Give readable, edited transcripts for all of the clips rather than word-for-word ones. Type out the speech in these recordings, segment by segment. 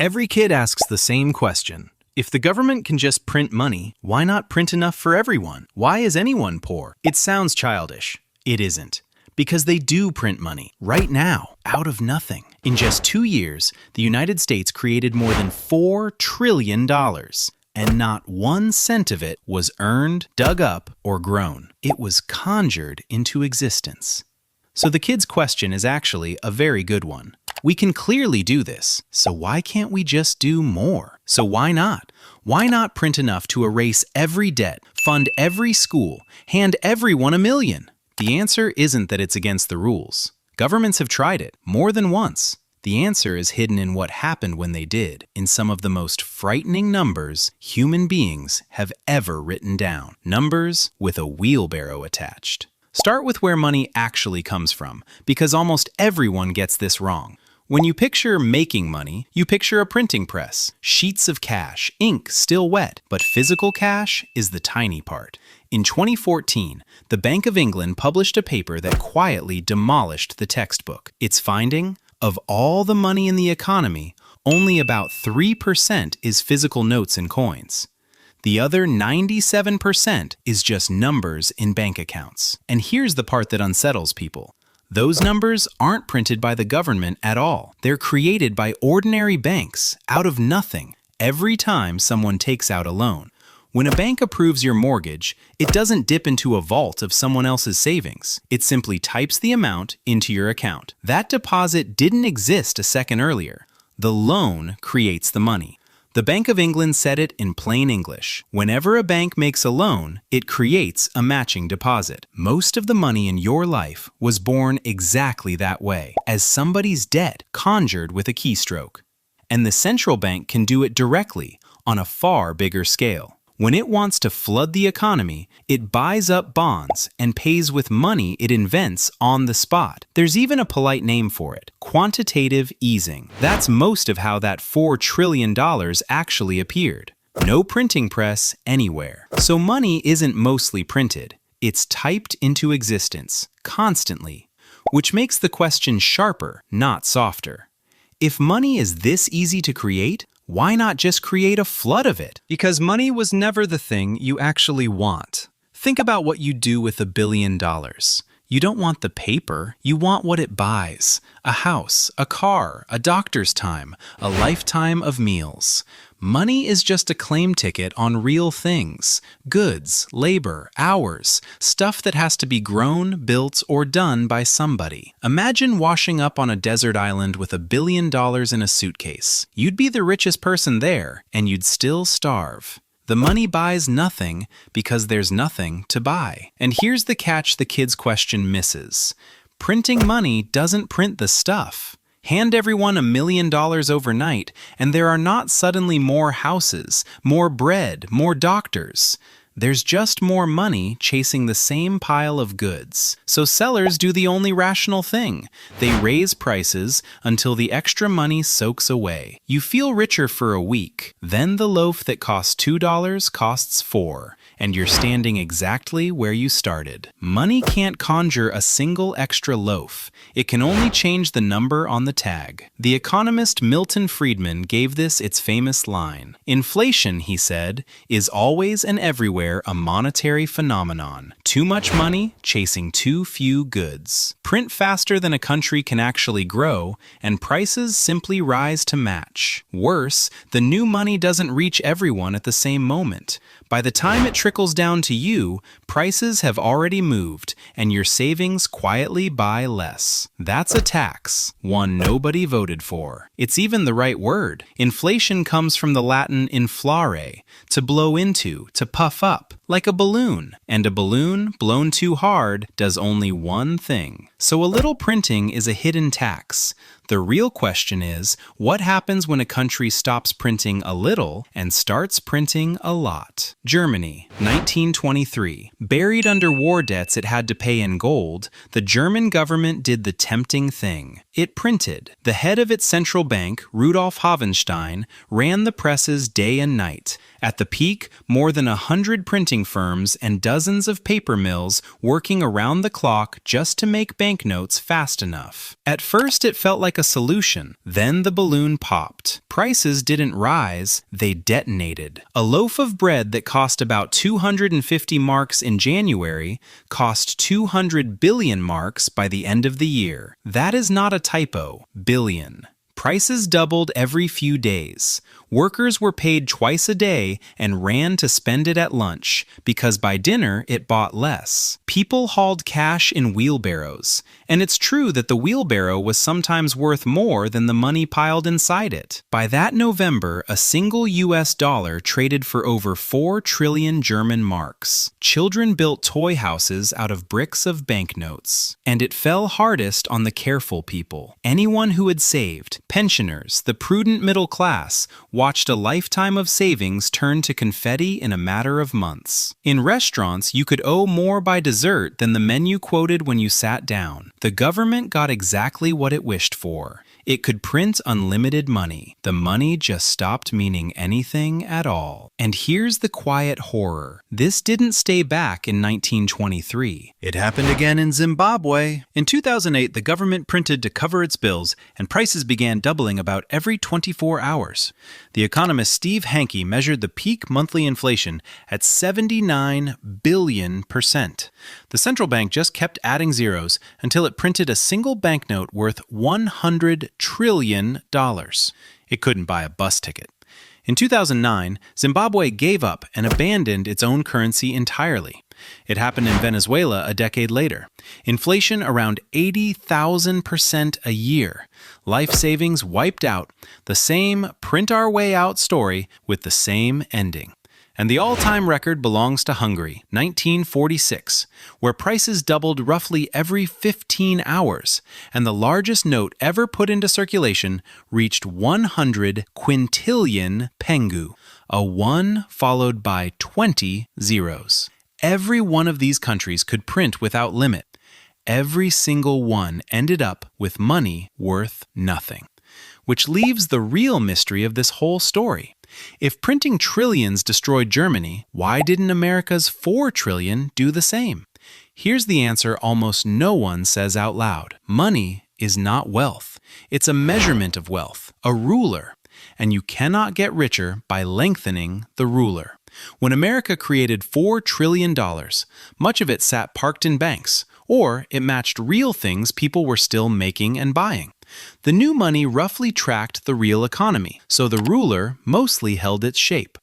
Every kid asks the same question. If the government can just print money, why not print enough for everyone? Why is anyone poor? It sounds childish. It isn't. Because they do print money, right now, out of nothing. In just 2 years, the United States created more than $4 trillion, and not 1 cent of it was earned, dug up, or grown. It was conjured into existence. So the kid's question is actually a very good one. We can clearly do this, so why can't we just do more? So why not? Why not print enough to erase every debt, fund every school, hand everyone $1 million? The answer isn't that it's against the rules. Governments have tried it, more than once. The answer is hidden in what happened when they did, in some of the most frightening numbers human beings have ever written down. Numbers with a wheelbarrow attached. Start with where money actually comes from, because almost everyone gets this wrong. When you picture making money, you picture a printing press, sheets of cash, ink still wet, but physical cash is the tiny part. In 2014, the Bank of England published a paper that quietly demolished the textbook. Its finding? Of all the money in the economy, only about 3% is physical notes and coins. The other 97% is just numbers in bank accounts. And here's the part that unsettles people. Those numbers aren't printed by the government at all. They're created by ordinary banks, out of nothing, every time someone takes out a loan. When a bank approves your mortgage, it doesn't dip into a vault of someone else's savings. It simply types the amount into your account. That deposit didn't exist a second earlier. The loan creates the money. The Bank of England said it in plain English. Whenever a bank makes a loan, it creates a matching deposit. Most of the money in your life was born exactly that way, as somebody's debt conjured with a keystroke. And the central bank can do it directly, on a far bigger scale. When it wants to flood the economy, it buys up bonds and pays with money it invents on the spot. There's even a polite name for it: quantitative easing. That's most of how that $4 trillion actually appeared. No printing press anywhere. So money isn't mostly printed. It's typed into existence, constantly, which makes the question sharper, not softer. If money is this easy to create, why not just create a flood of it? Because money was never the thing you actually want. Think about what you do with $1 billion. You don't want the paper, you want what it buys. A house, a car, a doctor's time, a lifetime of meals. Money is just a claim ticket on real things: goods, labor, hours, stuff that has to be grown, built, or done by somebody. Imagine washing up on a desert island with $1 billion in a suitcase. You'd be the richest person there, and you'd still starve. The money buys nothing because there's nothing to buy. And here's the catch the kid's question misses. Printing money doesn't print the stuff. Hand everyone $1 million overnight, and there are not suddenly more houses, more bread, more doctors. There's just more money chasing the same pile of goods. So sellers do the only rational thing. They raise prices until the extra money soaks away. You feel richer for a week. Then the loaf that costs $2 costs $4, and you're standing exactly where you started. Money can't conjure a single extra loaf. It can only change the number on the tag. The economist Milton Friedman gave this its famous line. Inflation, he said, is always and everywhere a monetary phenomenon. Too much money chasing too few goods. Print faster than a country can actually grow, and prices simply rise to match. Worse, the new money doesn't reach everyone at the same moment. By the time it trickles down to you, prices have already moved, and your savings quietly buy less. That's a tax, one nobody voted for. It's even the right word. Inflation comes from the Latin inflare, to blow into, to puff up, like a balloon. And a balloon blown too hard does only one thing. So a little printing is a hidden tax. The real question is, what happens when a country stops printing a little and starts printing a lot? Germany, 1923. Buried under war debts it had to pay in gold, the German government did the tempting thing. It printed. The head of its central bank, Rudolf Hovenstein, ran the presses day and night. At the peak, more than 100 printing firms and dozens of paper mills working around the clock just to make banknotes fast enough. At first, it felt like a solution. Then the balloon popped. Prices didn't rise, they detonated. A loaf of bread that cost about 250 marks in January cost 200 billion marks by the end of the year. That is not a typo, billion. Prices doubled every few days. Workers were paid twice a day and ran to spend it at lunch, because by dinner it bought less. People hauled cash in wheelbarrows, and it's true that the wheelbarrow was sometimes worth more than the money piled inside it. By that November, a single US dollar traded for over 4 trillion German marks. Children built toy houses out of bricks of banknotes. And it fell hardest on the careful people. Anyone who had saved, pensioners, the prudent middle class, watched a lifetime of savings turn to confetti in a matter of months. In restaurants, you could owe more by dessert than the menu quoted when you sat down. The government got exactly what it wished for. It could print unlimited money. The money just stopped meaning anything at all. And here's the quiet horror. This didn't stay back in 1923. It happened again in Zimbabwe. In 2008, the government printed to cover its bills, and prices began doubling about every 24 hours. The economist Steve Hanke measured the peak monthly inflation at 79 billion%. The central bank just kept adding zeros until it printed a single banknote worth $100 trillion. It couldn't buy a bus ticket. In 2009, Zimbabwe gave up and abandoned its own currency entirely. It happened in Venezuela a decade later. Inflation around 80,000% a year. Life savings wiped out. The same print our way out story with the same ending. And the all-time record belongs to Hungary, 1946, where prices doubled roughly every 15 hours, and the largest note ever put into circulation reached 100 quintillion pengu, a 1 followed by 20 zeros. Every one of these countries could print without limit. Every single one ended up with money worth nothing. Which leaves the real mystery of this whole story. If printing trillions destroyed Germany, why didn't America's 4 trillion do the same? Here's the answer almost no one says out loud. Money is not wealth. It's a measurement of wealth, a ruler. And you cannot get richer by lengthening the ruler. When America created $4 trillion, much of it sat parked in banks, or it matched real things people were still making and buying. The new money roughly tracked the real economy, so the ruler mostly held its shape.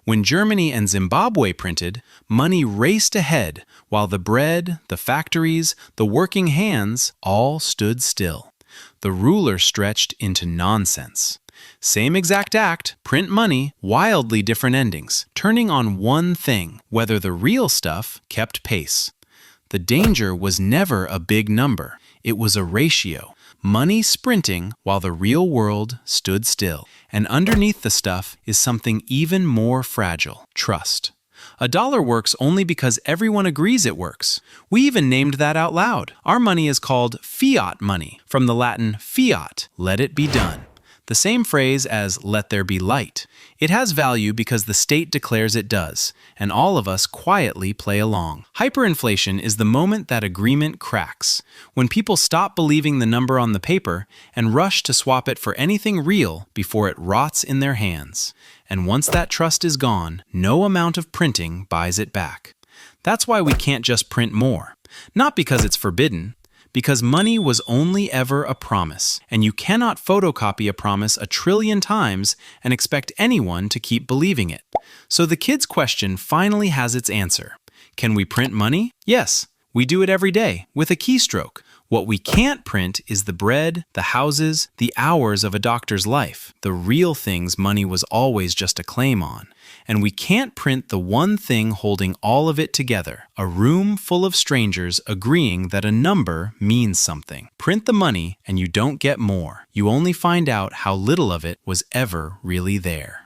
When Germany and Zimbabwe printed, money raced ahead, while the bread, the factories, the working hands all stood still. The ruler stretched into nonsense. Same exact act, print money, wildly different endings, turning on one thing, whether the real stuff kept pace. The danger was never a big number. It was a ratio. Money sprinting while the real world stood still. And underneath the stuff is something even more fragile: trust. A dollar works only because everyone agrees it works. We even named that out loud. Our money is called fiat money, from the Latin fiat, let it be done. The same phrase as let there be light. It has value because the state declares it does, and all of us quietly play along. Hyperinflation is the moment that agreement cracks, when people stop believing the number on the paper and rush to swap it for anything real before it rots in their hands. And once that trust is gone, no amount of printing buys it back. That's why we can't just print more. Not because it's forbidden, because money was only ever a promise, and you cannot photocopy a promise 1 trillion times and expect anyone to keep believing it. So the kid's question finally has its answer. Can we print money? Yes, we do it every day, with a keystroke. What we can't print is the bread, the houses, the hours of a doctor's life, the real things money was always just a claim on. And we can't print the one thing holding all of it together, a room full of strangers agreeing that a number means something. Print the money and you don't get more. You only find out how little of it was ever really there.